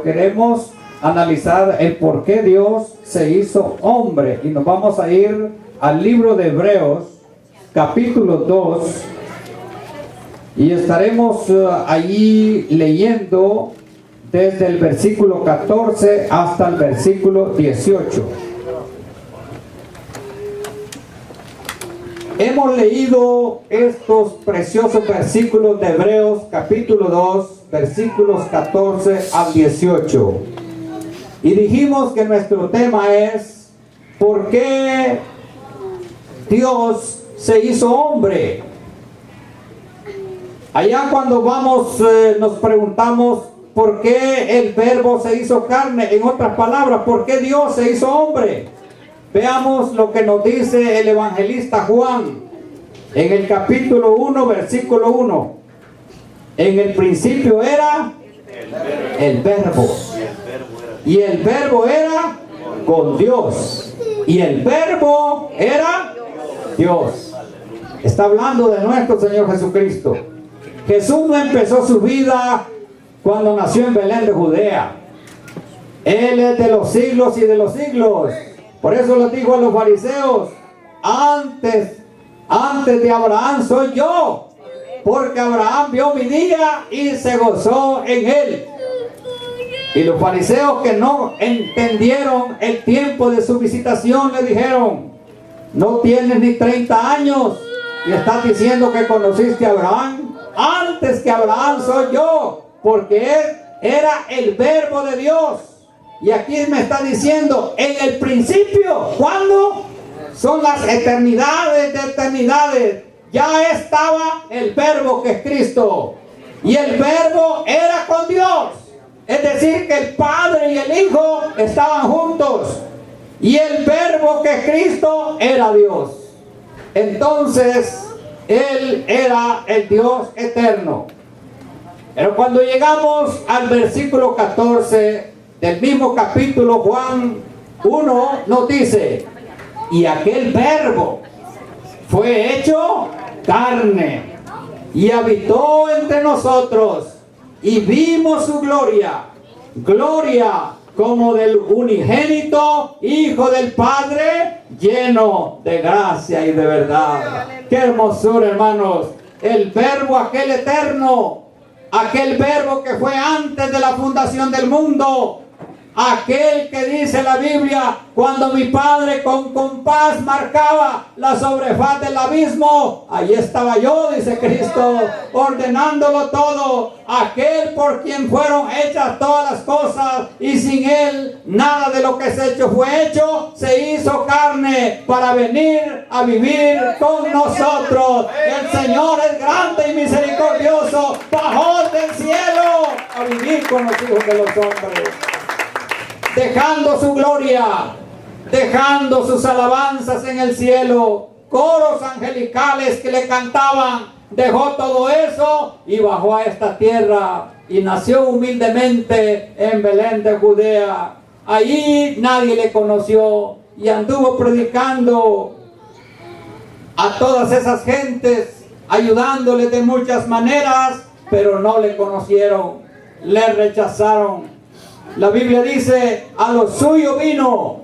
queremos analizar el por qué Dios se hizo hombre. Y nos vamos a ir al libro de Hebreos, capítulo 2. Y estaremos allí leyendo desde el versículo 14 hasta el versículo 18. Hemos leído estos preciosos versículos de Hebreos capítulo 2, versículos 14 al 18. Y dijimos que nuestro tema es ¿por qué Dios se hizo hombre? Allá cuando vamos nos preguntamos ¿por qué el verbo se hizo carne? En otras palabras, ¿por qué Dios se hizo hombre? Veamos lo que nos dice el evangelista Juan en el capítulo 1, versículo 1. En el principio era el verbo. Y el verbo era con Dios. Y el verbo era Dios. Está hablando de nuestro Señor Jesucristo. Jesús no empezó su vida cuando nació en Belén de Judea. Él es de los siglos y de los siglos. Por eso les digo a los fariseos, antes de Abraham soy yo, porque Abraham vio mi día y se gozó en él. Y los fariseos que no entendieron el tiempo de su visitación le dijeron, no tienes ni 30 años y estás diciendo que conociste a Abraham. Antes que Abraham soy yo, porque él era el verbo de Dios. Y aquí me está diciendo, en el principio, ¿cuándo? Son las eternidades de eternidades. Ya estaba el verbo que es Cristo. Y el verbo era con Dios. Es decir, que el Padre y el Hijo estaban juntos. Y el verbo que es Cristo era Dios. Entonces, Él era el Dios eterno. Pero cuando llegamos al versículo 14 del mismo capítulo, Juan 1 nos dice, y aquel verbo fue hecho carne y habitó entre nosotros y vimos su gloria, gloria como del unigénito Hijo del Padre, lleno de gracia y de verdad. Qué hermosura, hermanos. El verbo aquel eterno, aquel verbo que fue antes de la fundación del mundo, aquel que dice la Biblia, cuando mi padre con compás marcaba la sobrefaz del abismo, ahí estaba yo, dice Cristo, ordenándolo todo. Aquel por quien fueron hechas todas las cosas y sin él nada de lo que es hecho fue hecho, se hizo carne para venir a vivir con nosotros. El Señor es grande y misericordioso, bajó del cielo a vivir con los hijos de los hombres, dejando su gloria, dejando sus alabanzas en el cielo, coros angelicales que le cantaban, dejó todo eso y bajó a esta tierra y nació humildemente en Belén de Judea. Allí nadie le conoció y anduvo predicando a todas esas gentes, ayudándoles de muchas maneras, pero no le conocieron, le rechazaron. La Biblia dice, a lo suyo vino,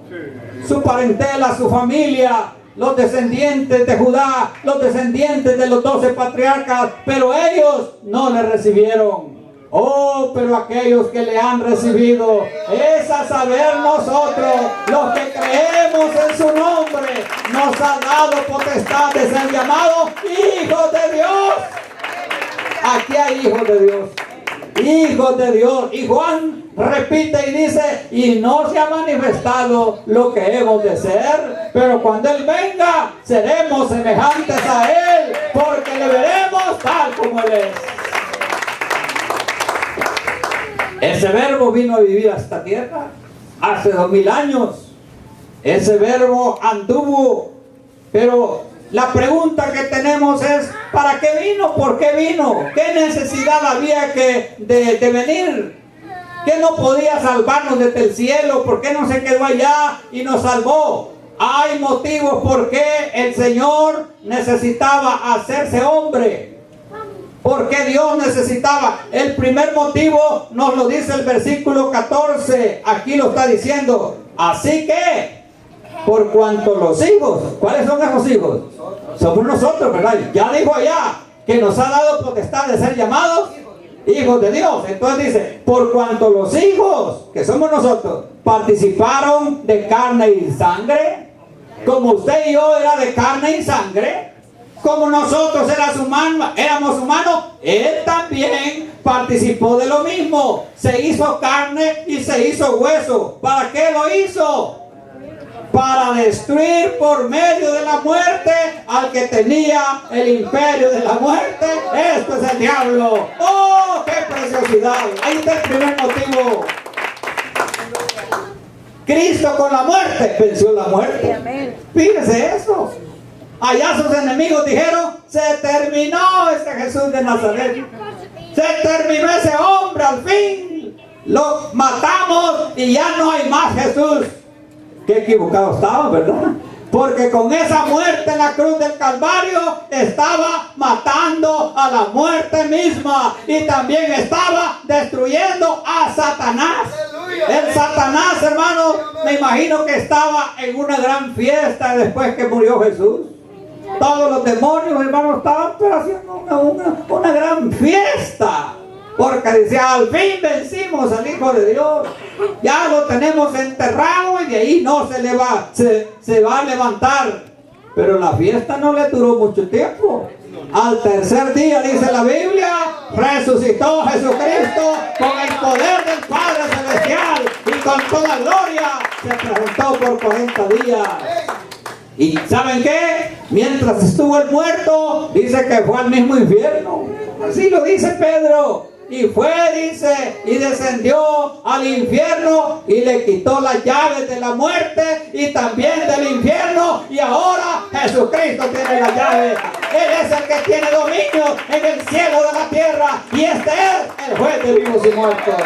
su parentela, su familia, los descendientes de Judá, los descendientes de los 12 patriarcas, pero ellos no le recibieron. Oh, pero aquellos que le han recibido, es a saber nosotros, los que creemos en su nombre, nos ha dado potestad de ser llamados hijos de Dios. Aquí hay hijos de Dios. Hijos de Dios. Y Juan repite y dice, y no se ha manifestado lo que hemos de ser, pero cuando Él venga seremos semejantes a Él, porque le veremos tal como Él es. Ese verbo vino a vivir a esta tierra hace 2000 años. Ese verbo anduvo, pero la pregunta que tenemos es, ¿para qué vino? ¿Por qué vino? ¿Qué necesidad había de venir? ¿Qué no podía salvarnos desde el cielo? ¿Por qué no se quedó allá y nos salvó? Hay motivos por qué el Señor necesitaba hacerse hombre. ¿Por qué Dios necesitaba? El primer motivo nos lo dice el versículo 14. Aquí lo está diciendo. Así que, por cuanto los hijos, ¿cuáles son esos hijos? Somos nosotros, ¿verdad? Ya dijo allá que nos ha dado potestad de ser llamados hijos de Dios. Entonces dice, por cuanto los hijos, que somos nosotros, participaron de carne y sangre, como usted y yo era de carne y sangre, como nosotros éramos humanos, Él también participó de lo mismo. Se hizo carne y se hizo hueso. ¿Para qué lo hizo? Para destruir por medio de la muerte al que tenía el imperio de la muerte. Esto es el diablo. ¡Oh, qué preciosidad! Ahí está el primer motivo. Cristo con la muerte venció la muerte. Fíjese eso. Allá sus enemigos dijeron, se terminó este Jesús de Nazaret. Se terminó ese hombre al fin. Lo matamos y ya no hay más Jesús. Qué equivocado estaba, ¿verdad? Porque con esa muerte en la cruz del Calvario estaba matando a la muerte misma y también estaba destruyendo a Satanás. El Satanás, hermano, me imagino que estaba en una gran fiesta después que murió Jesús. Todos los demonios, hermanos, estaban haciendo una gran fiesta. Porque decía, al fin vencimos al Hijo de Dios. Ya lo tenemos enterrado y de ahí no se va a levantar. Pero la fiesta no le duró mucho tiempo. Al tercer día, dice la Biblia, resucitó Jesucristo con el poder del Padre Celestial y con toda gloria se presentó por 40 días. ¿Y saben qué? Mientras estuvo el muerto, dice que fue al mismo infierno. Así lo dice Pedro. Y fue, dice, y descendió al infierno y le quitó las llaves de la muerte y también del infierno. Y ahora Jesucristo tiene las llaves. Él es el que tiene dominio en el cielo de la tierra. Y este es el juez de vivos y muertos.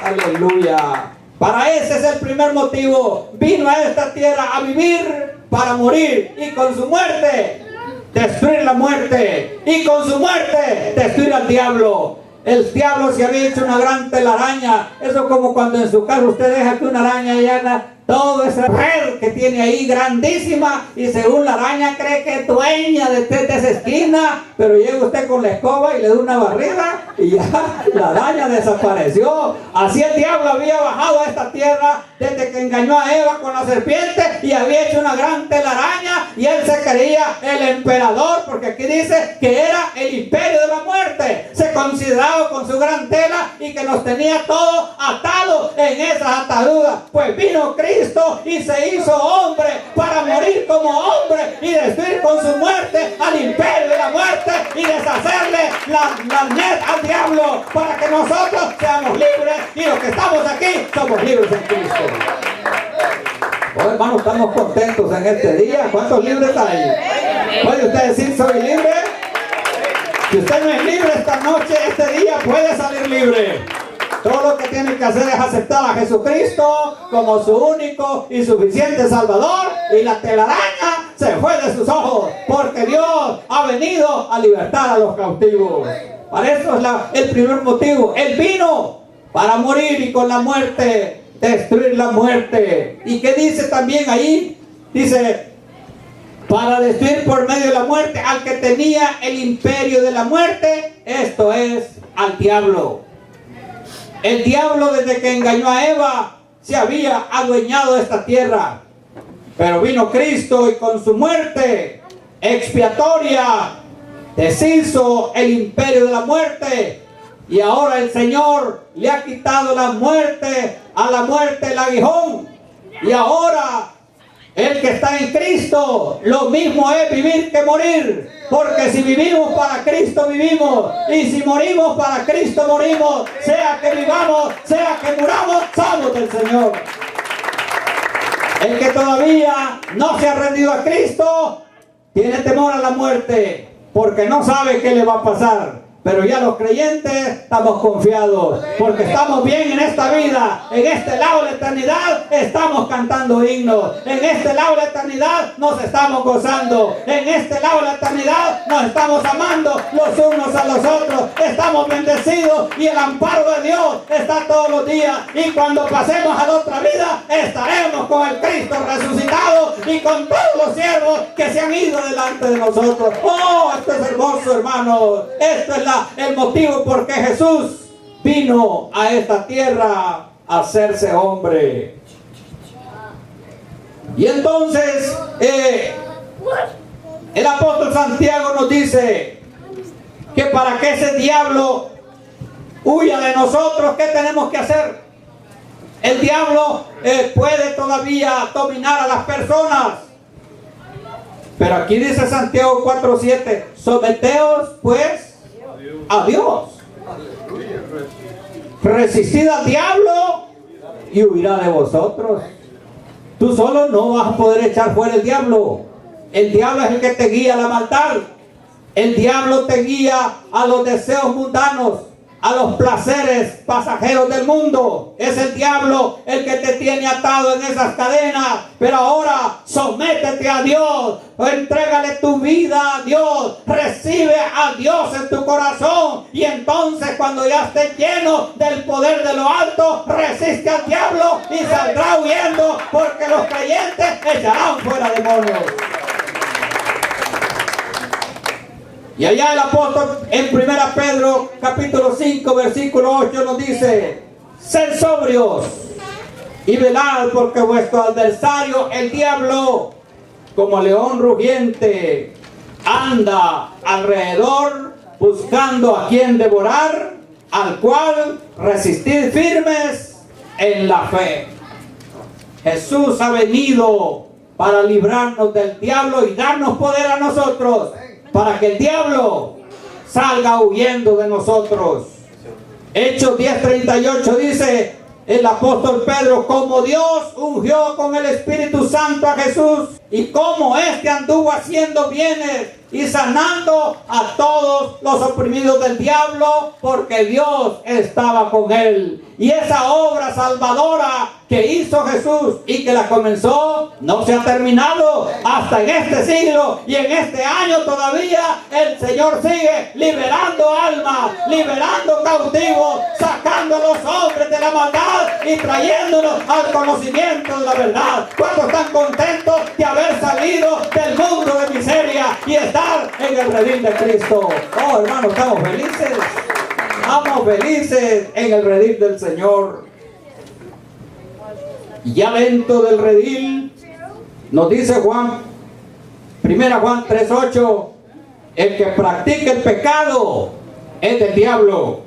Aleluya. Para ese es el primer motivo. Vino a esta tierra a vivir para morir y con su muerte destruir la muerte y con su muerte destruir al diablo. El diablo se había hecho una gran telaraña. Eso como cuando en su casa usted deja que una araña haga toda esa red que tiene ahí grandísima y según la araña cree que es dueña de esa esquina, pero llega usted con la escoba y le da una barrida y ya la araña desapareció. Así el diablo había bajado a esta tierra desde que engañó a Eva con la serpiente y había hecho una gran telaraña y él se creía el emperador, porque aquí dice que era el imperio de la muerte. Se consideraba con su gran tela y que nos tenía todos atados en esas ataduras. Pues vino Cristo y se hizo hombre para morir como hombre y destruir con su muerte al imperio de la muerte y deshacerle la net al diablo para que nosotros seamos libres y los que estamos aquí somos libres en Cristo. Oh, hermanos, estamos contentos en este día. ¿Cuántos libres hay? ¿Puede usted decir soy libre? Si usted no es libre esta noche, este día puede salir libre. Todo lo que tiene que hacer es aceptar a Jesucristo como su único y suficiente Salvador y la telaraña se fue de sus ojos porque Dios ha venido a libertar a los cautivos. Para eso es el primer motivo. Él vino para morir y con la muerte destruir la muerte. ¿Y qué dice también ahí? Dice, para destruir por medio de la muerte al que tenía el imperio de la muerte, esto es al diablo. El diablo desde que engañó a Eva se había adueñado de esta tierra, pero vino Cristo y con su muerte expiatoria deshizo el imperio de la muerte y ahora el Señor le ha quitado a la muerte el aguijón y ahora el que está en Cristo, lo mismo es vivir que morir. Porque si vivimos para Cristo vivimos. Y si morimos para Cristo morimos. Sea que vivamos, sea que muramos, somos del Señor. El que todavía no se ha rendido a Cristo, tiene temor a la muerte. Porque no sabe qué le va a pasar. Pero ya los creyentes estamos confiados, porque estamos bien en esta vida. En este lado de la eternidad estamos cantando himnos. En este lado de la eternidad nos estamos gozando. En este lado de la eternidad nos estamos amando los unos a los otros. Estamos bendecidos y el amparo de Dios está todos los días. Y cuando pasemos a la otra vida, estaremos con el Cristo resucitado y con todos los siervos que se han ido delante de nosotros. Oh, esto es hermoso, hermanos. Esto es el motivo por qué Jesús vino a esta tierra a hacerse hombre. Y entonces el apóstol Santiago nos dice que para que ese diablo huya de nosotros, ¿qué tenemos que hacer? El diablo puede todavía dominar a las personas. Pero aquí dice Santiago 4:7, someteos pues a Dios. Resistid al diablo y huirá de vosotros. Tú solo no vas a poder echar fuera el diablo. El diablo es el que te guía a la maldad. El diablo te guía a los deseos mundanos, a los placeres pasajeros del mundo. Es el diablo el que te tiene atado en esas cadenas. Pero ahora sométete a Dios, entrégale tu vida a Dios, recibe a Dios en tu corazón, y entonces cuando ya estés lleno del poder de lo alto, resiste al diablo y saldrá huyendo, porque los creyentes echarán fuera demonios. Y allá el apóstol en 1 Pedro capítulo 5 versículo 8 nos dice: sed sobrios y velad, porque vuestro adversario el diablo, como león rugiente, anda alrededor buscando a quien devorar, al cual resistid firmes en la fe. Jesús ha venido para librarnos del diablo y darnos poder a nosotros, para que el diablo salga huyendo de nosotros. Hechos 10:38 dice el apóstol Pedro: como Dios ungió con el Espíritu Santo a Jesús, y como éste anduvo haciendo bienes y sanando a todos los oprimidos del diablo, porque Dios estaba con él. Y esa obra salvadora que hizo Jesús y que la comenzó, no se ha terminado hasta en este siglo, y en este año todavía el Señor sigue liberando almas, liberando cautivos, sacando a los hombres de la maldad y trayéndonos al conocimiento de la verdad. ¿Cuántos están contentos de haber salido del mundo de miseria y estar en el redil de Cristo? Oh, hermanos, estamos felices. Estamos felices en el redil del Señor. Y ya dentro del redil nos dice Juan, 1 Juan 3:8, el que practica el pecado es del diablo,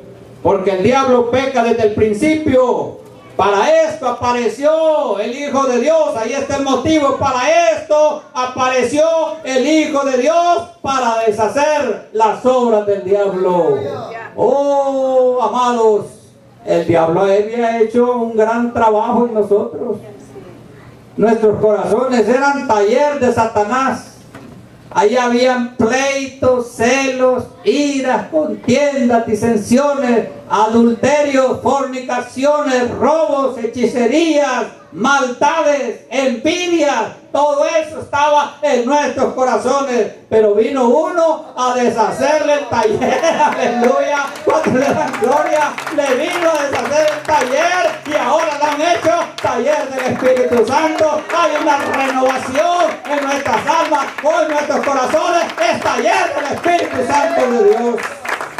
porque el diablo peca desde el principio. Para esto apareció el Hijo de Dios. Ahí está el motivo. Para esto apareció el Hijo de Dios, para deshacer las obras del diablo. Oh, amados, el diablo había hecho un gran trabajo en nosotros. Nuestros corazones eran taller de Satanás. Ahí habían pleitos, celos, iras, contiendas, disensiones, adulterios, fornicaciones, robos, hechicerías, maldades, envidias. Todo eso estaba en nuestros corazones. Pero vino uno a deshacerle el taller. Aleluya. Cuando le dan gloria, le vino a deshacer el taller, y ahora le han hecho taller del Espíritu Santo. Hay una renovación en nuestras almas. Hoy nuestros corazones es taller del Espíritu Santo de Dios.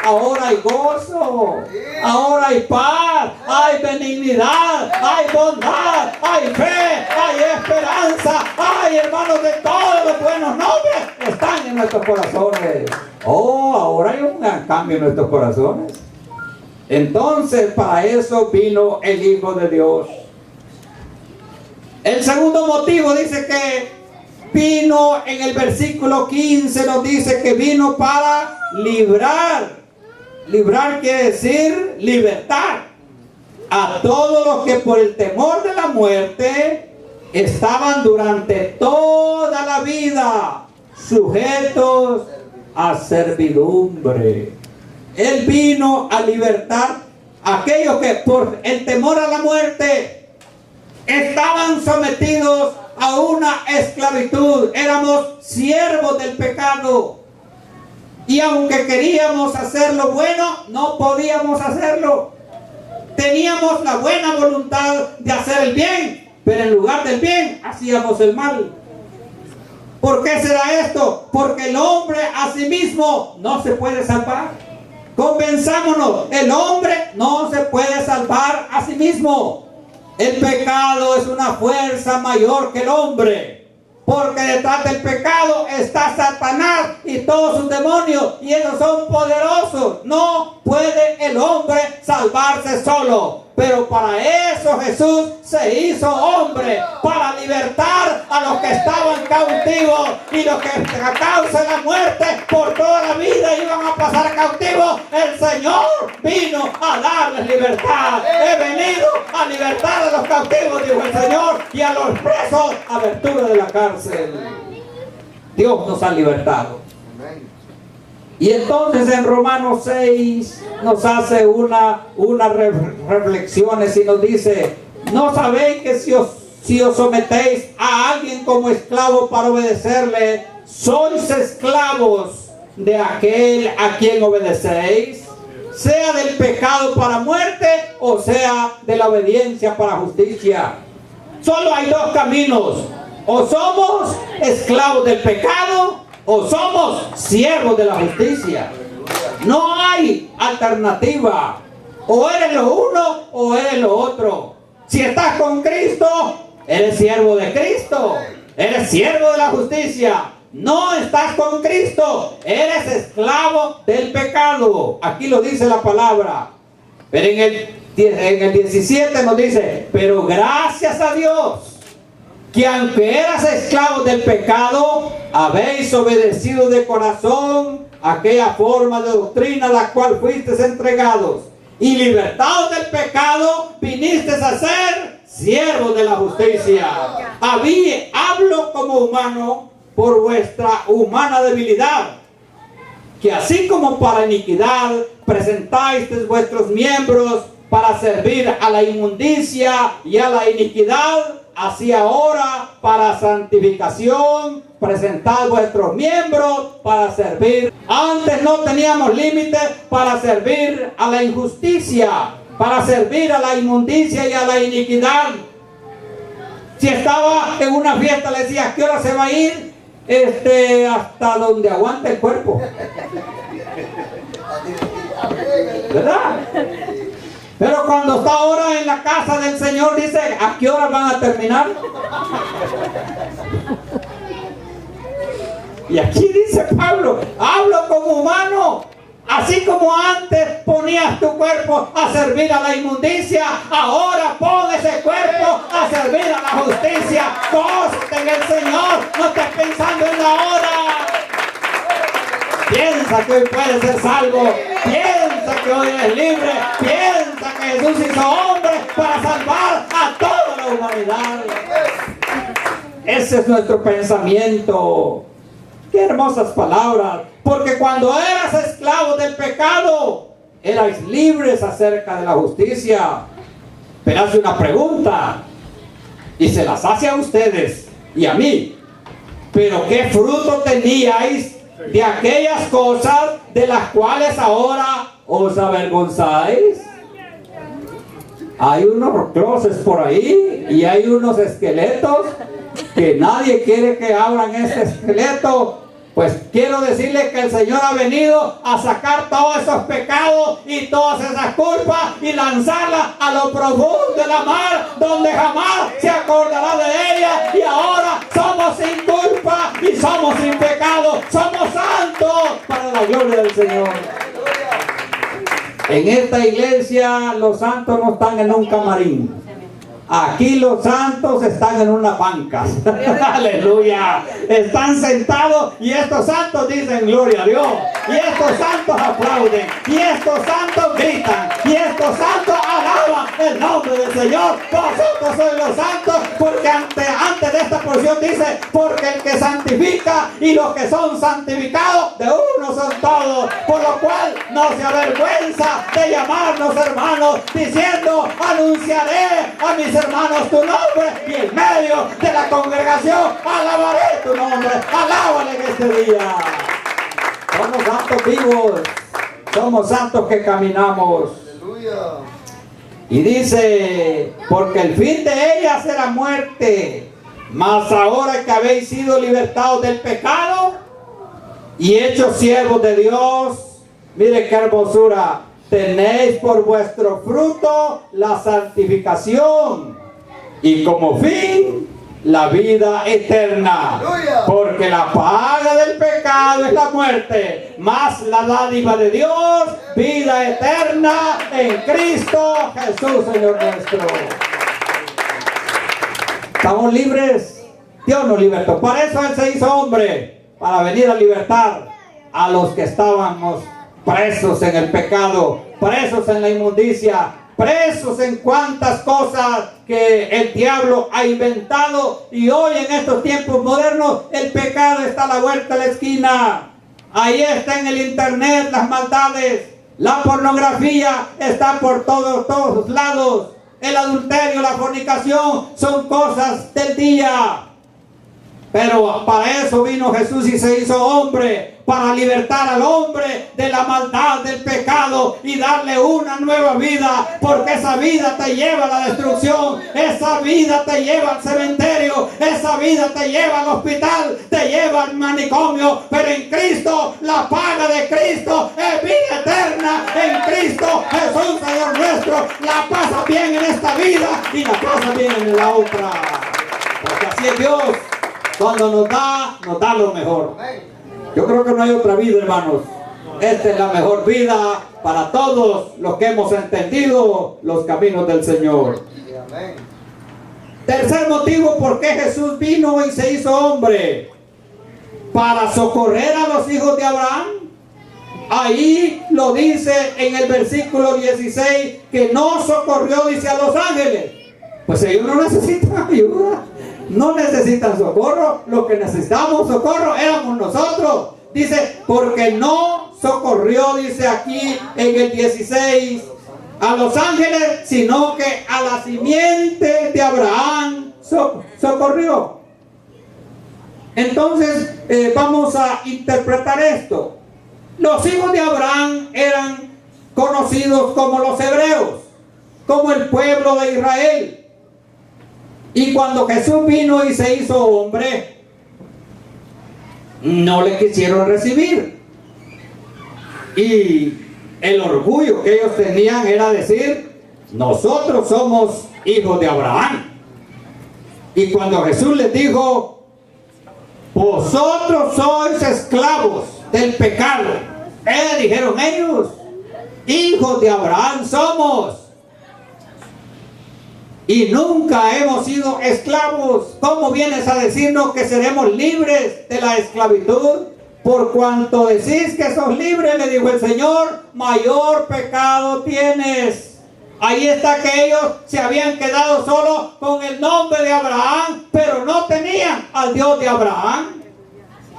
Ahora hay gozo, ahora hay paz, hay benignidad, hay bondad, hay fe, hay esperanza, hay, hermanos, de todos los buenos nombres están en nuestros corazones. Oh, ahora hay un gran cambio en nuestros corazones. Entonces, para eso vino el Hijo de Dios. El segundo motivo dice que vino en el versículo 15, nos dice que vino para librar. Librar quiere decir libertar a todos los que por el temor de la muerte estaban durante toda la vida sujetos a servidumbre. Él vino a libertar a aquellos que por el temor a la muerte estaban sometidos a una esclavitud. Éramos siervos del pecado. Y aunque queríamos hacer lo bueno, no podíamos hacerlo. Teníamos la buena voluntad de hacer el bien, pero en lugar del bien, hacíamos el mal. ¿Por qué será esto? Porque el hombre a sí mismo no se puede salvar. Convenzámonos, el hombre no se puede salvar a sí mismo. El pecado es una fuerza mayor que el hombre. Porque detrás del pecado está Satanás y todos sus demonios, y ellos son poderosos. No puede el hombre salvarse solo. Pero para eso Jesús se hizo hombre, para libertar a los que estaban cautivos, y los que a causa de la muerte por toda la vida iban a pasar cautivos. El Señor vino a darles libertad. He venido a libertar a los cautivos, dijo el Señor, y a los presos a abertura de la cárcel. Dios nos ha libertado. Y entonces en Romanos 6 nos hace unas reflexiones y nos dice: ¿no sabéis que si os sometéis a alguien como esclavo para obedecerle, sois esclavos de aquel a quien obedecéis? Sea del pecado para muerte o sea de la obediencia para justicia. Solo hay dos caminos: o somos esclavos del pecado o somos siervos de la justicia. No hay alternativa. O eres lo uno o eres lo otro. Si estás con Cristo, eres siervo de Cristo. Eres siervo de la justicia. No estás con Cristo, eres esclavo del pecado. Aquí lo dice la palabra. Pero en el 17 nos dice: pero gracias a Dios, que aunque eras esclavos del pecado, habéis obedecido de corazón aquella forma de doctrina a la cual fuisteis entregados, y libertados del pecado, vinisteis a ser siervos de la justicia. Hablo como humano por vuestra humana debilidad, que así como para iniquidad presentáis vuestros miembros para servir a la inmundicia y a la iniquidad, así ahora para santificación presentad vuestros miembros para servir. Antes no teníamos límites para servir a la injusticia, para servir a la inmundicia y a la iniquidad. Si estaba en una fiesta, le decía: ¿a qué hora se va a ir? Hasta donde aguante el cuerpo, ¿verdad? Pero cuando está ahora en la casa del Señor, dice: ¿a qué hora van a terminar? Y aquí dice Pablo: hablo como humano. Así como antes ponías tu cuerpo a servir a la inmundicia, ahora pon ese cuerpo a servir a la justicia. Gózate en el Señor, no estés pensando en la hora. Piensa que hoy puedes ser salvo. Piensa que hoy eres libre. Piensa que Jesús hizo hombre para salvar a toda la humanidad. Ese es nuestro pensamiento. Qué hermosas palabras. Porque cuando eras esclavos del pecado, erais libres acerca de la justicia. Pero hace una pregunta, y se las hace a ustedes y a mí: ¿pero qué fruto teníais de aquellas cosas de las cuales ahora os avergonzáis? Hay unos closets por ahí y hay unos esqueletos que nadie quiere que abran ese esqueleto. Pues quiero decirles que el Señor ha venido a sacar todos esos pecados y todas esas culpas y lanzarlas a lo profundo de la mar, donde jamás se acordará de ella. Y ahora somos sin culpa y somos sin pecado. Somos santos para la gloria del Señor. En esta iglesia los santos no están en un camarín. Aquí los santos están en unas bancas. Aleluya. Están sentados y estos santos dicen gloria a Dios. Y estos santos aplauden. Y estos santos gritan. Y estos santos alaban el nombre del Señor. Vosotros sois los santos, porque antes de esta porción dice: porque el que santifica y los que son santificados de uno son todos. por lo cual no se avergüenza de llamarnos hermanos, diciendo: anunciaré a mis hermanos tu nombre, y en medio de la congregación alabaré tu nombre. Alábale en este día. Somos santos vivos, somos santos que caminamos. Y dice: porque el fin de ella será muerte, mas ahora que habéis sido libertados del pecado y hechos siervos de Dios, mire qué hermosura, tenéis por vuestro fruto la santificación y como fin la vida eterna. Porque la paga del pecado es la muerte, mas la dádiva de Dios, vida eterna en Cristo Jesús, Señor nuestro. Estamos libres. Dios nos libertó. Para eso Él se hizo hombre, para venir a libertar a los que estábamos presos en el pecado, presos en la inmundicia, presos en cuantas cosas que el diablo ha inventado. Y hoy en estos tiempos modernos el pecado está a la vuelta de la esquina. Ahí está en el internet las maldades, la pornografía está por todos lados, el adulterio, la fornicación son cosas del día. Pero para eso vino Jesús y se hizo hombre, para libertar al hombre de la maldad, del pecado, y darle una nueva vida, porque esa vida te lleva a la destrucción, esa vida te lleva al cementerio, esa vida te lleva al hospital, te lleva al manicomio. Pero en Cristo, la paga de Cristo es vida eterna. En Cristo Jesús, Señor nuestro, la pasa bien en esta vida y la pasa bien en la otra, porque así es Dios. Cuando nos da lo mejor. Yo creo que no hay otra vida, hermanos. Esta es la mejor vida para todos los que hemos entendido los caminos del Señor. Tercer motivo por qué Jesús vino y se hizo hombre: para socorrer a los hijos de Abraham. Ahí lo dice en el versículo 16, que no socorrió, dice, a los ángeles. Pues ellos no necesitan ayuda, no necesitan socorro. Lo que necesitamos socorro éramos nosotros. Dice: porque no socorrió, dice aquí en el 16, a los ángeles, sino que a la simiente de Abraham socorrió. Entonces vamos a interpretar esto. Los hijos de Abraham eran conocidos como los hebreos, como el pueblo de Israel. Y cuando Jesús vino y se hizo hombre, no le quisieron recibir. Y el orgullo que ellos tenían era decir: nosotros somos hijos de Abraham. Y cuando Jesús les dijo: vosotros sois esclavos del pecado, dijeron ellos: hijos de Abraham somos, y nunca hemos sido esclavos. ¿Cómo vienes a decirnos que seremos libres de la esclavitud? Por cuanto decís que sos libres, le dijo el Señor, mayor pecado tienes. Ahí está que ellos se habían quedado solo con el nombre de Abraham, pero no tenían al Dios de Abraham.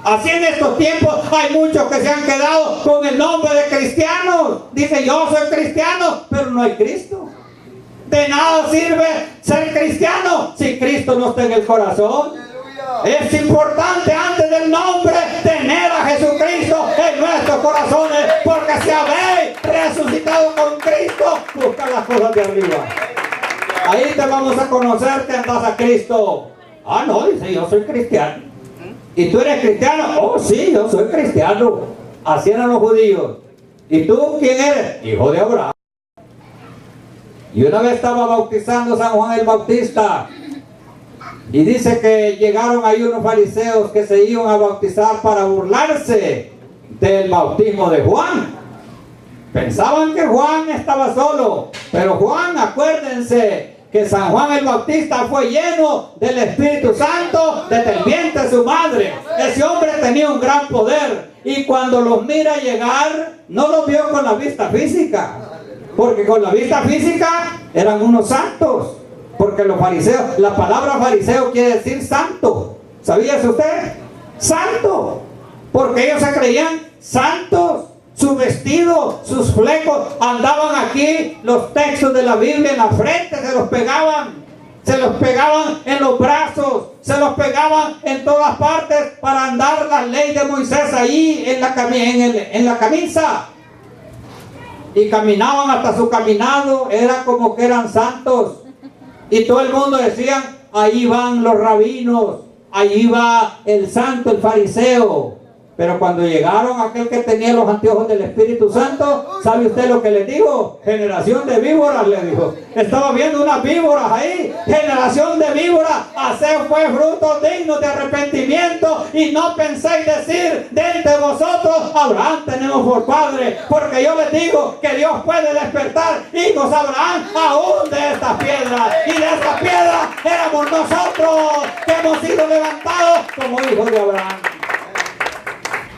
Así en estos tiempos hay muchos que se han quedado con el nombre de cristianos. Dice: yo soy cristiano, pero no hay Cristo. De nada sirve ser cristiano si Cristo no está en el corazón. Es importante, antes del nombre, tener a Jesucristo en nuestros corazones, porque si habéis resucitado con Cristo, busca las cosas de arriba. Ahí te vamos a conocer que andas a Cristo. Ah, no, dice: yo soy cristiano. ¿Y tú eres cristiano? Oh, sí, yo soy cristiano. Así eran los judíos. ¿Y tú quién eres? Hijo de Abraham. Y una vez estaba bautizando San Juan el Bautista, y dice que llegaron ahí unos fariseos que se iban a bautizar para burlarse del bautismo de Juan. Pensaban que Juan estaba solo, pero Juan, acuérdense que San Juan el Bautista fue lleno del Espíritu Santo desde el vientre de su madre. Ese hombre tenía un gran poder, y cuando los mira llegar, no los vio con la vista física, porque con la vista física eran unos santos. Porque los fariseos, la palabra fariseo quiere decir santo. ¿Sabía eso usted? Santo. Porque ellos se creían santos. Sus su vestido, sus flecos, andaban aquí los textos de la Biblia en la frente, se los pegaban en los brazos, se los pegaban en todas partes para andar la ley de Moisés ahí en la camisa. Y caminaban hasta su caminado, era como que eran santos. Y todo el mundo decían, ahí van los rabinos, ahí va el santo, el fariseo. Pero cuando llegaron aquel que tenía los anteojos del Espíritu Santo, ¿sabe usted lo que les dijo? Generación de víboras, le dijo. Estaba viendo unas víboras ahí. Generación de víboras, hacer fue frutos dignos de arrepentimiento. Y no penséis decir de entre vosotros, Abraham tenemos por padre. Porque yo les digo que Dios puede despertar hijos a Abraham aún de estas piedras. Y de estas piedras éramos nosotros que hemos sido levantados como hijos de Abraham.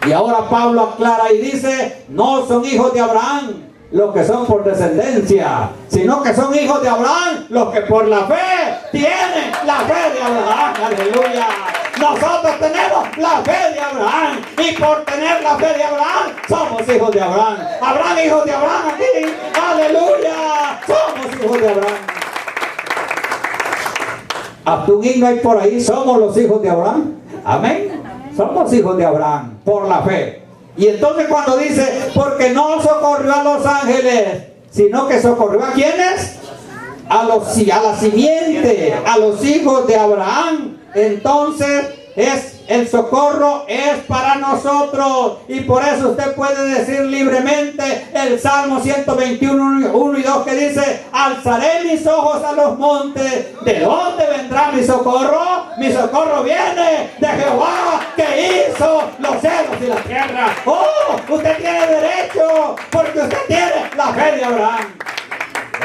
Y ahora Pablo aclara y dice, no son hijos de Abraham los que son por descendencia, sino que son hijos de Abraham los que por la fe tienen la fe de Abraham. Aleluya. Nosotros tenemos la fe de Abraham, y por tener la fe de Abraham somos hijos de Abraham. ¿Habrán hijos de Abraham aquí? Aleluya. Somos hijos de Abraham. Hasta un himno hay por ahí, somos los hijos de Abraham. Amén. Somos hijos de Abraham por la fe. Y entonces cuando dice, porque no socorrió a los ángeles, sino que socorrió a ¿quiénes? A la simiente, a los hijos de Abraham. Entonces el socorro es para nosotros. Y por eso usted puede decir libremente el Salmo 121, 1 y 2, que dice, alzaré mis ojos a los montes. ¿De dónde vendrá mi socorro? Mi socorro viene de Jehová, que hizo los cielos y la tierra. Oh, usted tiene derecho, porque usted tiene la fe de Abraham.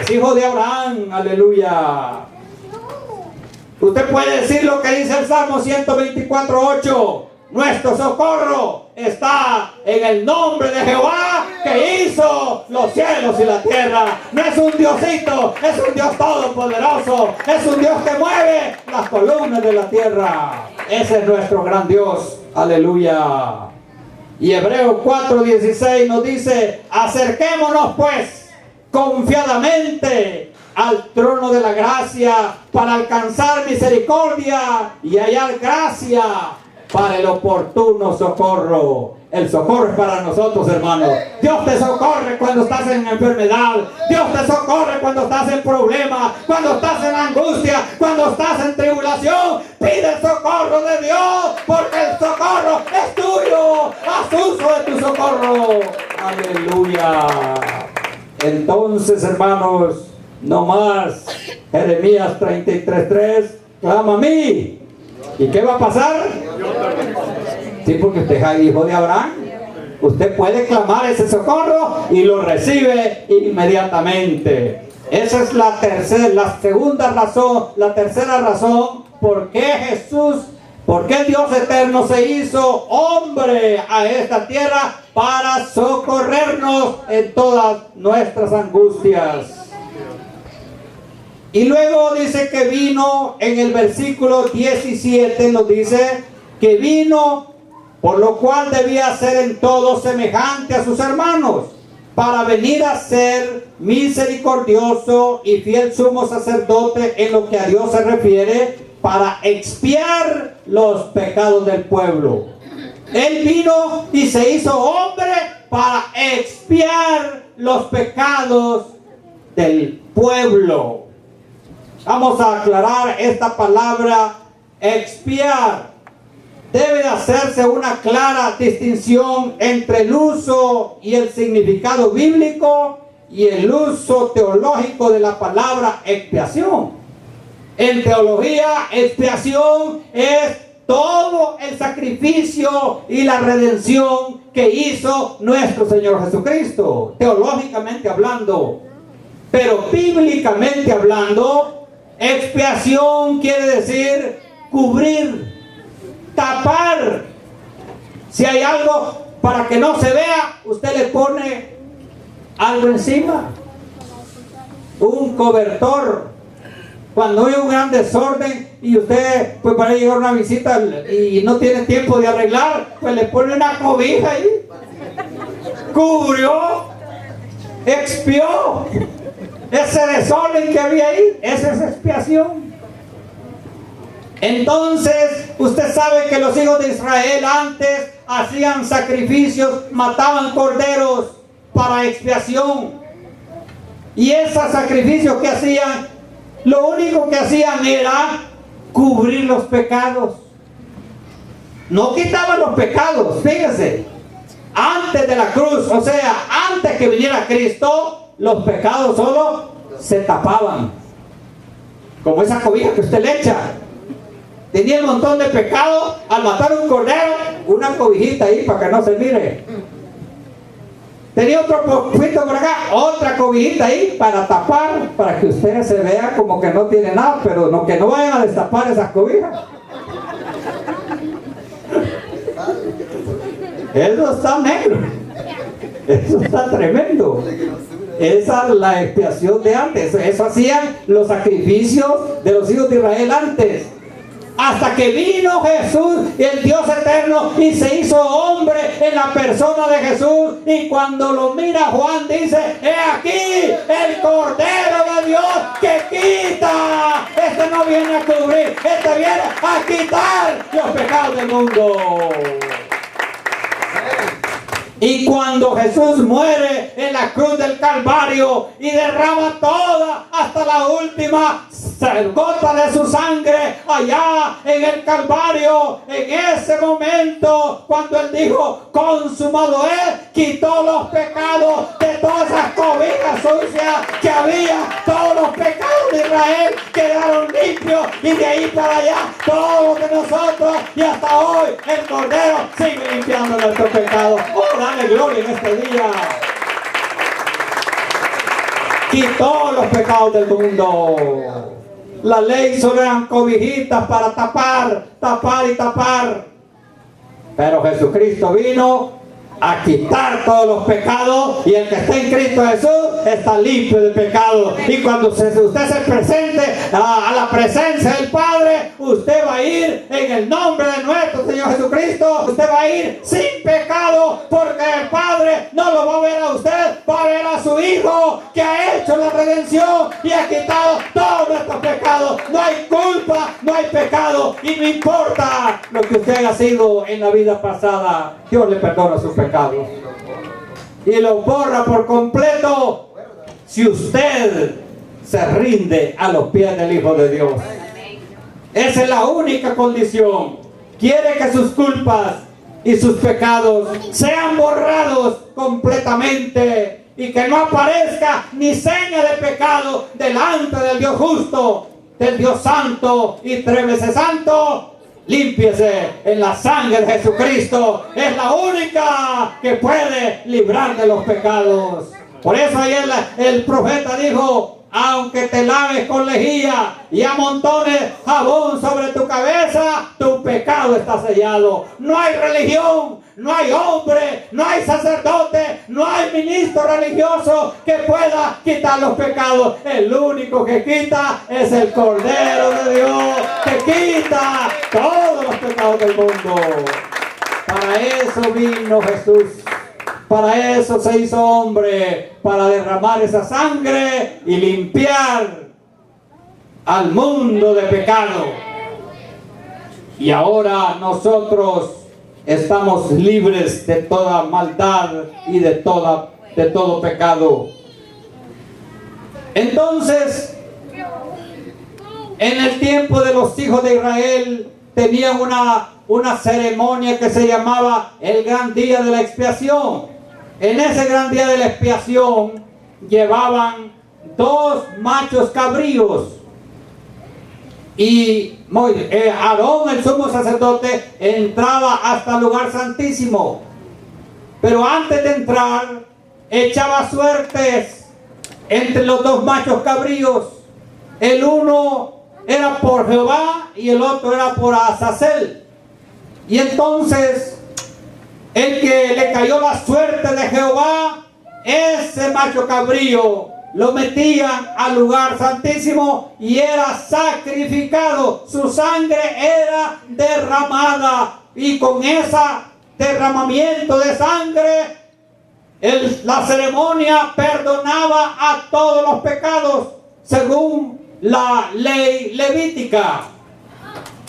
Es hijo de Abraham. Aleluya. Usted puede decir lo que dice el Salmo 124:8. Nuestro socorro está en el nombre de Jehová, que hizo los cielos y la tierra. No es un diosito, es un Dios todopoderoso. Es un Dios que mueve las columnas de la tierra. Ese es nuestro gran Dios. Aleluya. Y Hebreos 4:16 nos dice, acerquémonos pues confiadamente al trono de la gracia para alcanzar misericordia y hallar gracia para el oportuno socorro. El socorro es para nosotros, hermanos. Dios te socorre cuando estás en enfermedad. Dios te socorre cuando estás en problemas, cuando estás en angustia, cuando estás en tribulación. Pide el socorro de Dios, porque el socorro es tuyo. Haz uso de tu socorro. Aleluya. Entonces, hermanos, no más. Jeremías 33:3, clama a mí. ¿Y qué va a pasar? Sí, porque usted es hijo de Abraham. Usted puede clamar ese socorro y lo recibe inmediatamente. Esa es la tercera razón por qué Dios eterno se hizo hombre a esta tierra, para socorrernos en todas nuestras angustias. Y luego dice que vino, en el versículo 17 nos dice que vino, por lo cual debía ser en todo semejante a sus hermanos, para venir a ser misericordioso y fiel sumo sacerdote en lo que a Dios se refiere, para expiar los pecados del pueblo. Él vino y se hizo hombre para expiar los pecados del pueblo. Vamos a aclarar esta palabra expiar. Debe hacerse una clara distinción entre el uso y el significado bíblico y el uso teológico de la palabra expiación. En teología, expiación es todo el sacrificio y la redención que hizo nuestro Señor Jesucristo, teológicamente hablando. Pero bíblicamente hablando, expiación quiere decir cubrir, tapar. Si hay algo para que no se vea, usted le pone algo encima, un cobertor. Cuando hay un gran desorden y usted pues para llegar a una visita y no tiene tiempo de arreglar, pues le pone una cobija ahí. cubrió, expió ese desorden que había ahí. Esa es expiación. Entonces, usted sabe que los hijos de Israel antes hacían sacrificios, mataban corderos para expiación. Y esos sacrificios que hacían, lo único que hacían era cubrir los pecados. No quitaban los pecados, fíjese. Antes de la cruz, o sea, antes que viniera Cristo, los pecados solo se tapaban. Como esa cobija que usted le echa. Tenía un montón de pecados. Al matar un cordero, una cobijita ahí para que no se mire. Tenía otro poquito por acá, otra cobijita ahí para tapar, para que usted se vea como que no tiene nada, pero no, que no vayan a destapar esas cobijas. Eso está negro. Eso está tremendo. Esa es la expiación de antes. Eso hacían los sacrificios de los hijos de Israel antes. Hasta que vino Jesús, el Dios eterno, y se hizo hombre en la persona de Jesús. Y cuando lo mira Juan dice: he aquí el Cordero de Dios que quita. Este no viene a cubrir, este viene a quitar los pecados del mundo. Y cuando Jesús muere en la cruz del Calvario y derrama toda hasta la última gota de su sangre allá en el Calvario, en ese momento cuando Él dijo: consumado es, quitó los pecados de todas esas cobijas sucias que había. Todos los pecados de Israel quedaron limpios, y de ahí para allá todos de nosotros, y hasta hoy el Cordero sigue limpiando nuestros pecados. Dale gloria en este día. Quitó los pecados del mundo. La ley solo eran cobijitas para tapar, tapar y tapar. Pero Jesucristo vino a quitar todos los pecados, y el que está en Cristo Jesús está limpio de pecado. Y cuando usted se presente a la presencia del Padre, usted va a ir en el nombre de nuestro Señor Jesucristo. Usted va a ir sin pecado, porque el Padre no lo va a ver a usted, va a ver a su Hijo que ha hecho la redención y ha quitado todos nuestros pecados. No hay culpa, no hay pecado, y no importa lo que usted haya sido en la vida pasada, Dios le perdona sus pecados y lo borra por completo si usted se rinde a los pies del Hijo de Dios. Esa es la única condición. Quiere que sus culpas y sus pecados sean borrados completamente, y que no aparezca ni seña de pecado delante del Dios justo, del Dios santo y tres veces santo. Límpiese en la sangre de Jesucristo. Es la única que puede librar de los pecados. Por eso ayer el profeta dijo: aunque te laves con lejía y amontones jabón sobre tu cabeza, tu pecado está sellado. No hay religión, no hay hombre, no hay sacerdote, no hay ministro religioso que pueda quitar los pecados. El único que quita es el Cordero de Dios, que quita todos los pecados del mundo. Para eso vino Jesús. Para eso se hizo hombre, para derramar esa sangre y limpiar al mundo de pecado. Y ahora nosotros estamos libres de toda maldad y de todo pecado. Entonces, en el tiempo de los hijos de Israel, tenían una ceremonia que se llamaba el Gran Día de la Expiación. En ese Gran Día de la Expiación llevaban 2 machos cabríos, y Aarón, el sumo sacerdote, entraba hasta el lugar santísimo, pero antes de entrar echaba suertes entre los 2 machos cabríos. El uno era por Jehová y el otro era por Azazel. Y entonces el que le cayó la suerte de Jehová, ese macho cabrío lo metían al lugar santísimo y era sacrificado. Su sangre era derramada, y con ese derramamiento de sangre La ceremonia perdonaba a todos los pecados según la ley levítica.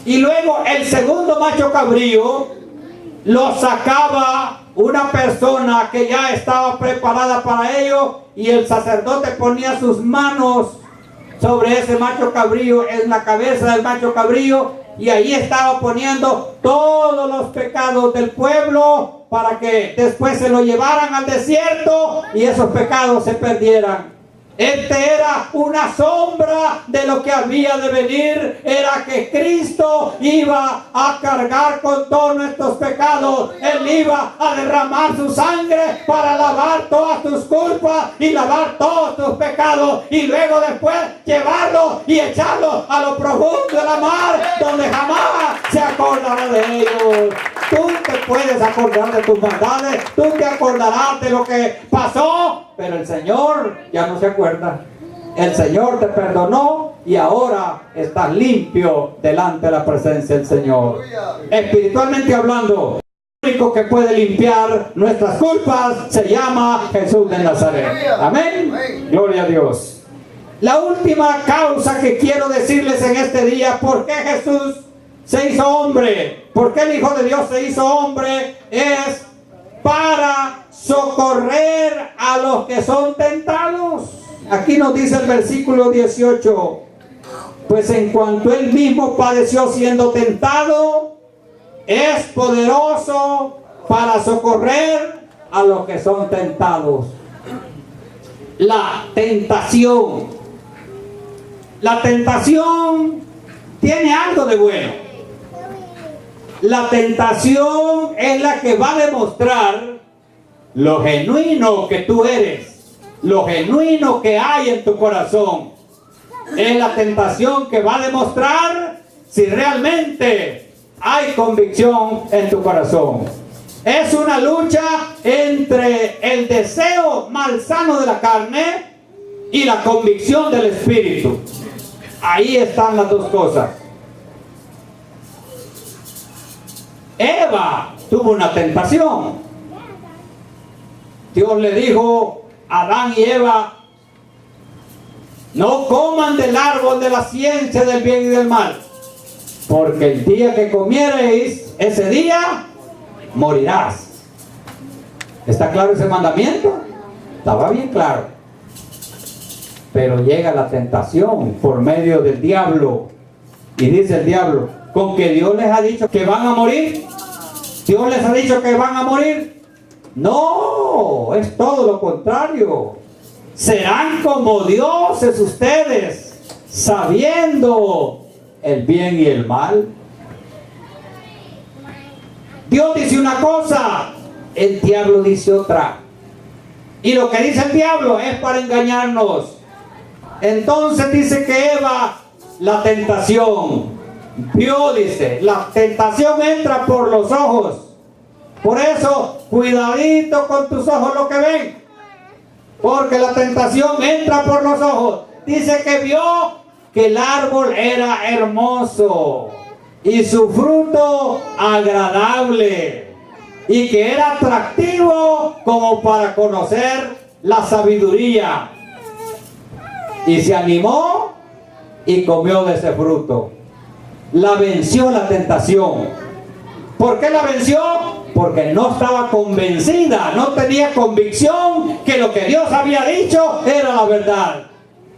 Y luego el segundo macho cabrío lo sacaba una persona que ya estaba preparada para ello, y el sacerdote ponía sus manos sobre ese macho cabrío, en la cabeza del macho cabrío, y ahí estaba poniendo todos los pecados del pueblo para que después se lo llevaran al desierto y esos pecados se perdieran. Este era una sombra de lo que había de venir. Era que Cristo iba a cargar con todos nuestros pecados. Él iba a derramar su sangre para lavar todas tus culpas y lavar todos tus pecados, y luego después llevarlo y echarlo a lo profundo de la mar, donde jamás se acordará de ellos. Tú te puedes acordar de tus maldades, tú te acordarás de lo que pasó, pero el Señor ya no se acuerda. El Señor te perdonó y ahora estás limpio delante de la presencia del Señor. Espiritualmente hablando, el único que puede limpiar nuestras culpas se llama Jesús de Nazaret. Amén. Gloria a Dios. La última causa que quiero decirles en este día, ¿por qué Jesús se hizo hombre? ¿Por qué el Hijo de Dios se hizo hombre? Es para socorrer a los que son tentados. Aquí nos dice el versículo 18: pues en cuanto él mismo padeció siendo tentado, es poderoso para socorrer a los que son tentados. La tentación tiene algo de bueno. La tentación es la que va a demostrar lo genuino que tú eres, lo genuino que hay en tu corazón. Es la tentación que va a demostrar si realmente hay convicción en tu corazón. Es una lucha entre el deseo malsano de la carne y la convicción del espíritu. Ahí están las dos cosas. Eva tuvo una tentación. Dios le dijo a Adán y Eva: no coman del árbol de la ciencia del bien y del mal, porque el día que comiereis, ese día morirás. ¿Está claro ese mandamiento? Estaba bien claro. Pero llega la tentación por medio del diablo, y dice el diablo: ¿con que Dios les ha dicho que van a morir? ¿Dios les ha dicho que van a morir? No, es todo lo contrario. Serán como dioses ustedes, sabiendo el bien y el mal. Dios dice una cosa, el diablo dice otra. Y lo que dice el diablo es para engañarnos. Entonces dice que Eva, la tentación, vio, dice, la tentación entra por los ojos. Por eso, cuidadito con tus ojos lo que ven, porque la tentación entra por los ojos. Dice que vio que el árbol era hermoso y su fruto agradable, y que era atractivo como para conocer la sabiduría, y se animó y comió de ese fruto. La venció la tentación. ¿Por qué la venció? Porque no estaba convencida, no tenía convicción que lo que Dios había dicho era la verdad.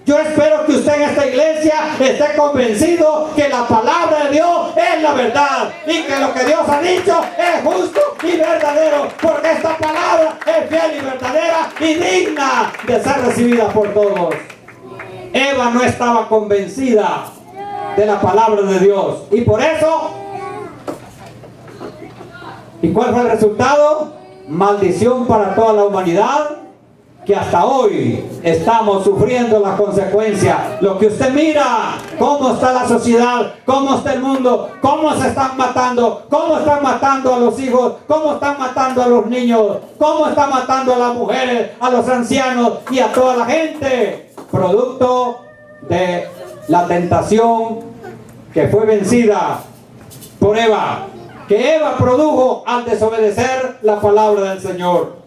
Yo espero que usted en esta iglesia esté convencido que la palabra de Dios es la verdad, y que lo que Dios ha dicho es justo y verdadero, porque esta palabra es fiel y verdadera y digna de ser recibida por todos. Eva no estaba convencida de la palabra de Dios, y por eso, ¿y cuál fue el resultado? Maldición para toda la humanidad, que hasta hoy estamos sufriendo las consecuencias. Lo que usted mira, cómo está la sociedad, cómo está el mundo, cómo se están matando a los hijos, cómo están matando a los niños, cómo están matando a las mujeres, a los ancianos y a toda la gente, producto de la tentación que fue vencida por Eva, que Eva produjo al desobedecer la palabra del Señor.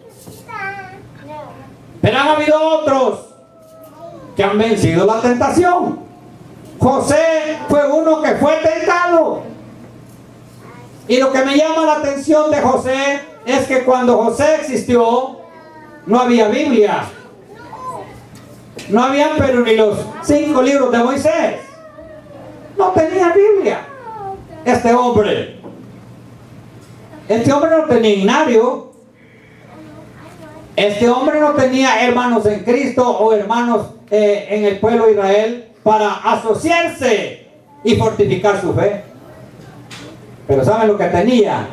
Pero han habido otros que han vencido la tentación. José fue uno que fue tentado. Y lo que me llama la atención de José es que cuando José existió, no había Biblia. No habían pero ni los 5 libros de Moisés. No tenía Biblia. Este hombre no tenía Ignario. Este hombre no tenía hermanos en Cristo o hermanos en el pueblo de Israel para asociarse y fortificar su fe. Pero ¿saben lo que tenía?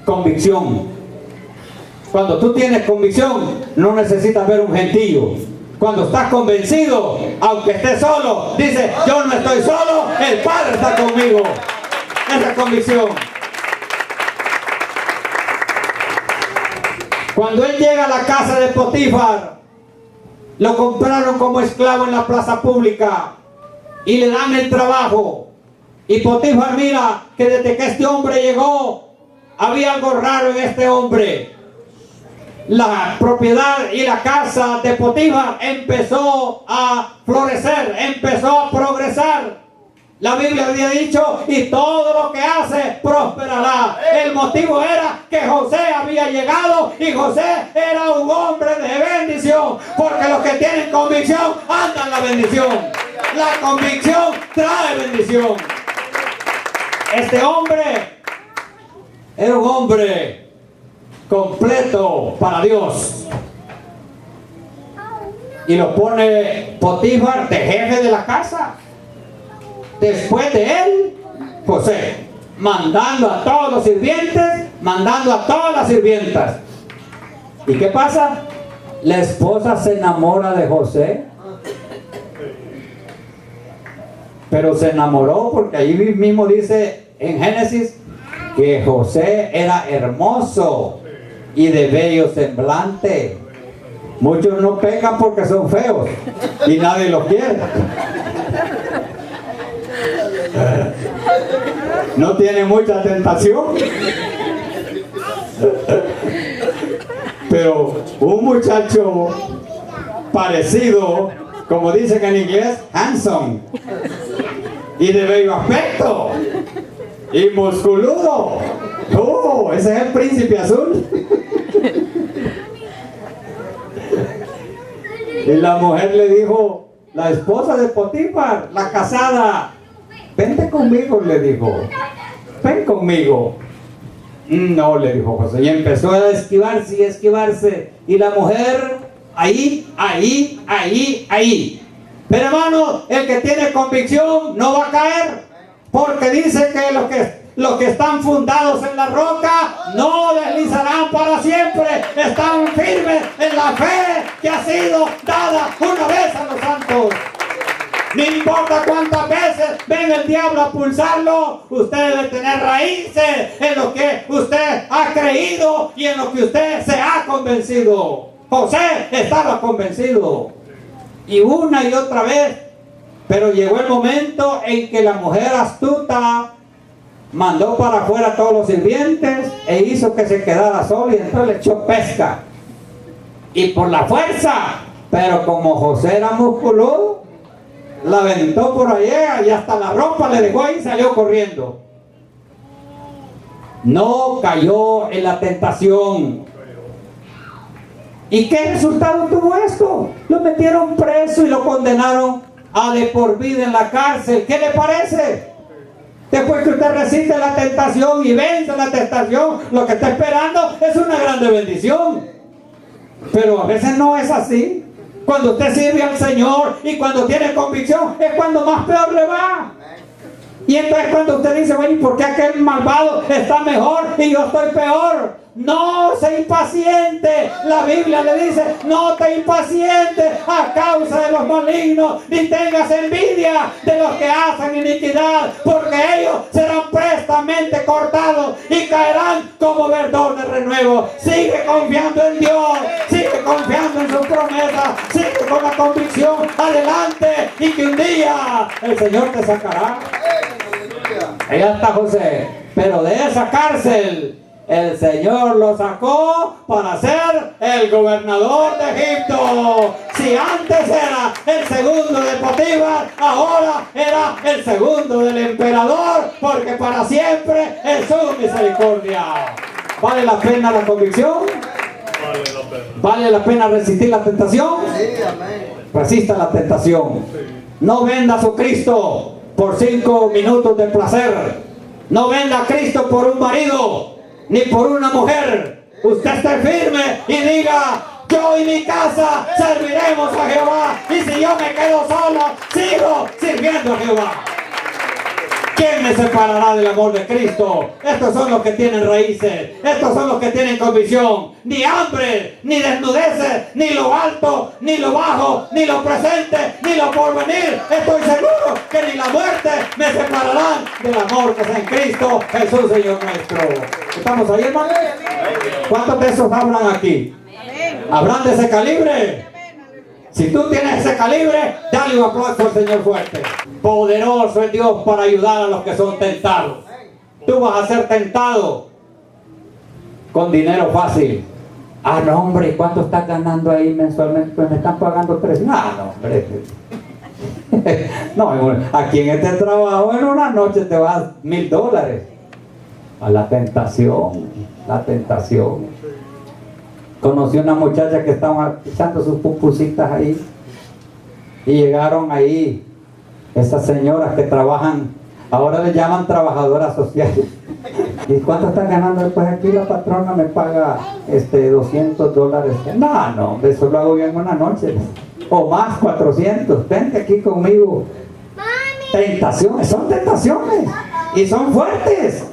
Convicción. Cuando tú tienes convicción, no necesitas ver un gentío. Cuando estás convencido, aunque estés solo, dices, yo no estoy solo, el Padre está conmigo. Esa convicción. Cuando él llega a la casa de Potifar, lo compraron como esclavo en la plaza pública y le dan el trabajo. Y Potifar mira que desde que este hombre llegó, había algo raro en este hombre. La propiedad y la casa de Potifar empezó a florecer, empezó a progresar. La Biblia había dicho, y todo lo que hace prosperará. El motivo era que José había llegado y José era un hombre de bendición, porque los que tienen convicción andan la bendición. La convicción trae bendición. Este hombre era un hombre completo para Dios. Y lo pone Potifar de jefe de la casa. Después de él, José, mandando a todos los sirvientes, mandando a todas las sirvientas. ¿Y qué pasa? La esposa se enamora de José. Pero se enamoró porque ahí mismo dice en Génesis que José era hermoso y de bello semblante. Muchos no pecan porque son feos y nadie los quiere. No tiene mucha tentación. Pero un muchacho parecido, como dicen en inglés, handsome, y de bello aspecto, y musculudo. Ese es el príncipe azul. Y la mujer le dijo, la esposa de Potifar, la casada, vente conmigo, le dijo. Ven conmigo. No, le dijo José. Y empezó a esquivarse y esquivarse. Y la mujer, ahí. Pero hermano, el que tiene convicción no va a caer. Porque dice que los que están fundados en la roca no deslizarán para siempre. Están firmes en la fe que ha sido dada una vez a los santos. No importa cuántas veces venga el diablo a pulsarlo, usted debe tener raíces en lo que usted ha creído y en lo que usted se ha convencido. José estaba convencido. Y una y otra vez. Pero llegó el momento en que la mujer astuta mandó para afuera a todos los sirvientes e hizo que se quedara solo, y entonces le echó pesca. Y por la fuerza, pero como José era musculoso, la aventó por allá y hasta la ropa le dejó ahí y salió corriendo. No cayó en la tentación. ¿Y qué resultado tuvo esto? Lo metieron preso y lo condenaron a de por vida en la cárcel. ¿Qué le parece? Después que usted resiste la tentación y vence la tentación, lo que está esperando es una grande bendición. Pero a veces no es así. Cuando usted sirve al Señor y cuando tiene convicción, es cuando más peor le va. Y entonces cuando usted dice, bueno, ¿y por qué aquel malvado está mejor y yo estoy peor? No se impaciente. La Biblia le dice, no te impacientes a causa de los malignos, ni tengas envidia de los que hacen iniquidad, porque ellos serán prestamente cortados y caerán como verdor de renuevo. Sigue confiando en Dios, sigue confiando en sus promesas, sigue con la convicción adelante, y que un día el Señor te sacará. Allá está José, pero de esa cárcel El Señor lo sacó para ser el gobernador de Egipto. Si antes era el segundo de Potifar, ahora era el segundo del emperador, porque para siempre es su misericordia. ¿Vale la pena la convicción? ¿Vale la pena resistir la tentación? Resista la tentación. No venda a su Cristo por 5 minutos de placer. No venda a Cristo por un marido ni por una mujer. Usted esté firme y diga: yo y mi casa serviremos a Jehová, y si yo me quedo solo, sigo sirviendo a Jehová. ¿Quién me separará del amor de Cristo? Estos son los que tienen raíces, estos son los que tienen convicción. Ni hambre, ni desnudeces, ni lo alto, ni lo bajo, ni lo presente, ni lo porvenir. Estoy seguro que ni la muerte me separarán del amor que es en Cristo Jesús, Señor nuestro. ¿Estamos ahí, hermanos? ¿Cuántos de esos hablan aquí? ¿Habrán de ese calibre? Si tú tienes ese calibre, dale un aplauso al Señor fuerte. Poderoso es Dios para ayudar a los que son tentados. Tú vas a ser tentado con dinero fácil. Ah, no, hombre, ¿y cuánto estás ganando ahí mensualmente? Pues me están pagando 3. No, hombre. No, aquí en este trabajo en una noche te vas $1000. A la tentación, la tentación. Conocí una muchacha que estaba echando sus pupusitas ahí, y llegaron ahí esas señoras que trabajan, ahora le llaman trabajadoras sociales. ¿Y cuánto están ganando? Pues aquí la patrona me paga $200. No, eso lo hago yo en una noche, o más, 400. Vente aquí conmigo. Tentaciones, son tentaciones, y son fuertes.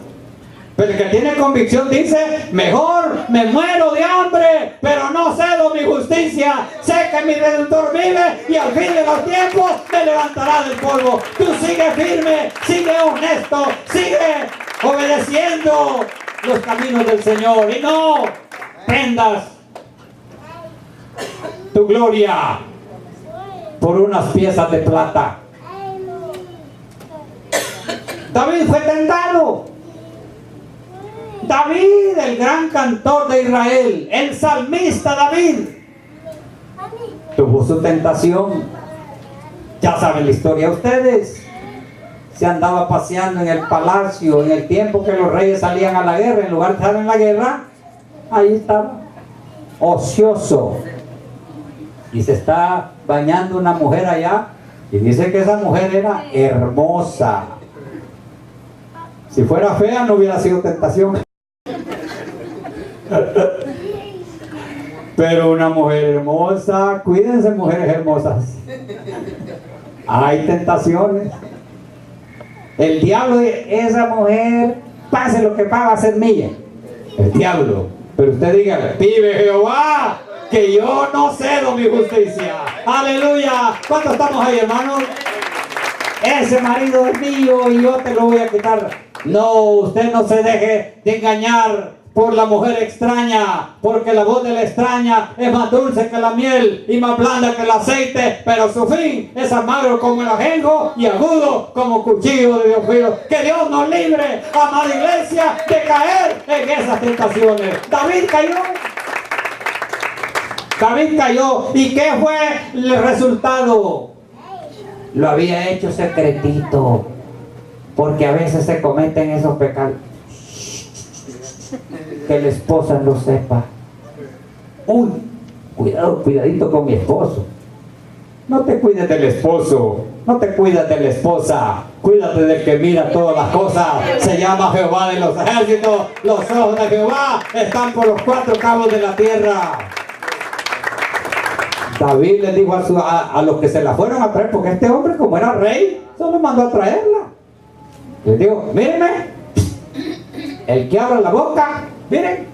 Pero el que tiene convicción dice: mejor me muero de hambre, pero no cedo mi justicia. Sé que mi Redentor vive, y al fin de los tiempos me levantará del polvo. Tú sigue firme, sigue honesto, sigue obedeciendo los caminos del Señor, y no vendas tu gloria por unas piezas de plata. David fue tentado. David, el gran cantor de Israel, el salmista David, tuvo su tentación. Ya saben la historia ustedes. Se andaba paseando en el palacio en el tiempo que los reyes salían a la guerra. En lugar de estar en la guerra, ahí estaba, ocioso. Y se está bañando una mujer allá, y dice que esa mujer era hermosa. Si fuera fea no hubiera sido tentación. Pero una mujer hermosa, cuídense, mujeres hermosas. Hay tentaciones. El diablo dice: esa mujer, pase lo que va a ser mía. El diablo. Pero usted diga: vive Jehová, que yo no cedo mi justicia. Aleluya. ¿Cuántos estamos ahí, hermanos? Ese marido es mío y yo te lo voy a quitar. No, usted no se deje de engañar por la mujer extraña, porque la voz de la extraña es más dulce que la miel y más blanda que el aceite, pero su fin es amargo como el ajenjo y agudo como cuchillo de dos filos. Que Dios nos libre, amada iglesia, de caer en esas tentaciones. David cayó. David cayó. ¿Y qué fue el resultado? Lo había hecho secretito, porque a veces se cometen esos pecados. Que la esposa no sepa. Uy, cuidadito con mi esposo. No te cuides del esposo, no te cuides de la esposa. Cuídate del que mira todas las cosas. Se llama Jehová de los ejércitos. Los ojos de Jehová están por los 4 cabos de la tierra. David le dijo a los que se la fueron a traer, porque este hombre, como era rey, solo mandó a traerla. Les digo: mírenme, el que abra la boca, miren.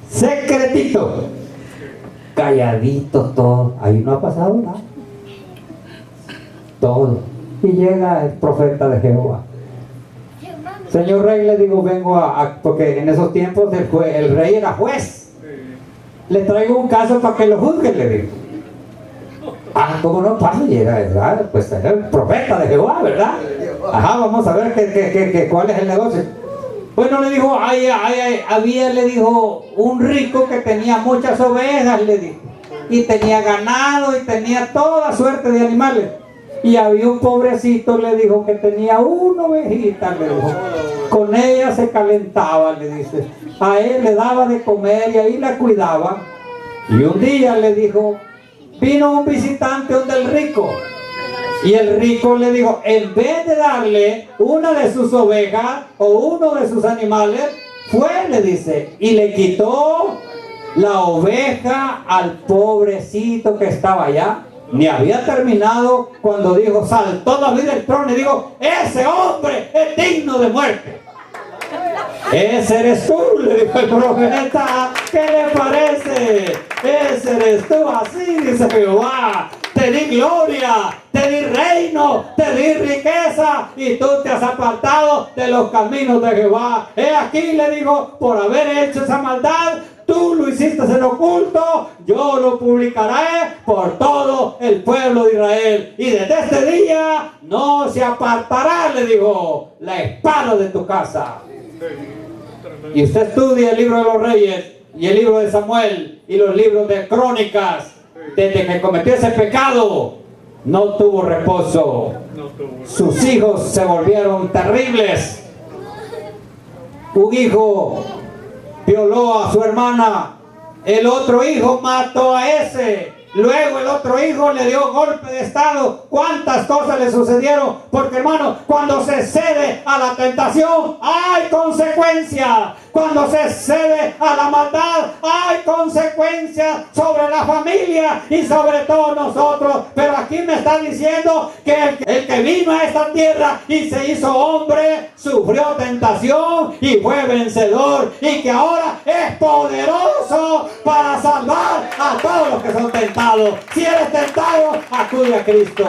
Secretito, calladito todo. Ahí no ha pasado nada. Todo. Y llega el profeta de Jehová. Señor rey, le digo, vengo porque en esos tiempos el rey era juez. Le traigo un caso para que lo juzgue, le digo. Ah, ¿cómo no pasa? Y era, ¿verdad? Pues era el profeta de Jehová, ¿verdad? Ajá, vamos a ver cuál es el negocio. Bueno, le dijo, había, le dijo, un rico que tenía muchas ovejas, le dijo, y tenía ganado y tenía toda suerte de animales. Y había un pobrecito, le dijo, que tenía una ovejita, le dijo. Con ella se calentaba, le dice. A él le daba de comer y ahí la cuidaba. Y un día le dijo, vino un visitante donde el rico. Y el rico le dijo, en vez de darle una de sus ovejas o uno de sus animales, fue, le dice, y le quitó la oveja al pobrecito que estaba allá. Ni había terminado cuando dijo, saltó David del trono y dijo, ese hombre es digno de muerte. Ese eres tú, le dijo el profeta. ¿Qué le parece? Ese eres tú, así dice Jehová. Te di gloria, te di reino, te di riqueza y tú te has apartado de los caminos de Jehová. He aquí, le digo, por haber hecho esa maldad, tú lo hiciste en oculto, yo lo publicaré por todo el pueblo de Israel. Y desde este día no se apartará, le dijo, la espada de tu casa. Y usted estudia el libro de los Reyes y el libro de Samuel y los libros de Crónicas. Desde que cometió ese pecado, no tuvo reposo. Sus hijos se volvieron terribles. Un hijo violó a su hermana, el otro hijo mató a ese, luego el otro hijo le dio golpe de estado. ¿Cuántas cosas le sucedieron? Porque, hermano, cuando se cede a la tentación hay consecuencias. Cuando se cede a la maldad hay consecuencias sobre la familia y sobre todos nosotros. Pero aquí me está diciendo que el que vino a esta tierra y se hizo hombre sufrió tentación y fue vencedor, y que ahora es poderoso para salvar a todos los que son tentados. Si eres tentado, acude a Cristo.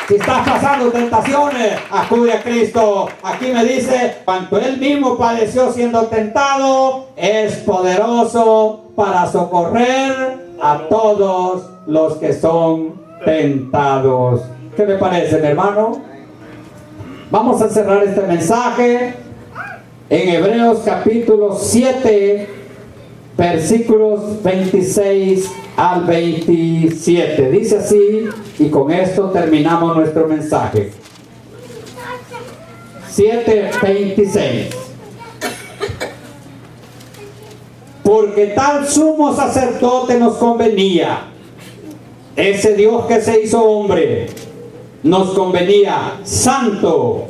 Si estás pasando tentaciones, acude a Cristo. Aquí me dice, cuanto Él mismo padeció siendo tentado, es poderoso para socorrer a todos los que son tentados. ¿Qué me parece, mi hermano? Vamos a cerrar este mensaje en Hebreos capítulo 7, versículos 26 al 27. Dice así, y con esto terminamos nuestro mensaje. 7:26. Porque tal sumo sacerdote nos convenía, ese Dios que se hizo hombre, nos convenía santo,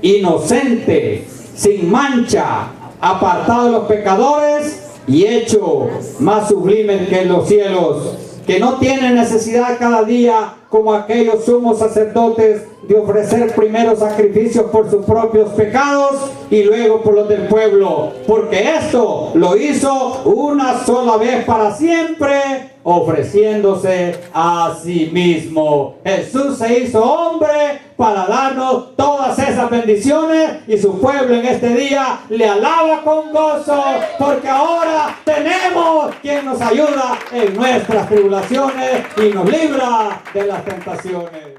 inocente, sin mancha, apartado de los pecadores y hecho más sublime que los cielos, que no tiene necesidad cada día, como aquellos sumos sacerdotes, de ofrecer primero sacrificios por sus propios pecados y luego por los del pueblo, porque esto lo hizo una sola vez para siempre, ofreciéndose a sí mismo. Jesús se hizo hombre para darnos todas esas bendiciones, y su pueblo en este día le alaba con gozo, porque ahora tenemos quien nos ayuda en nuestras tribulaciones y nos libra de las tentaciones.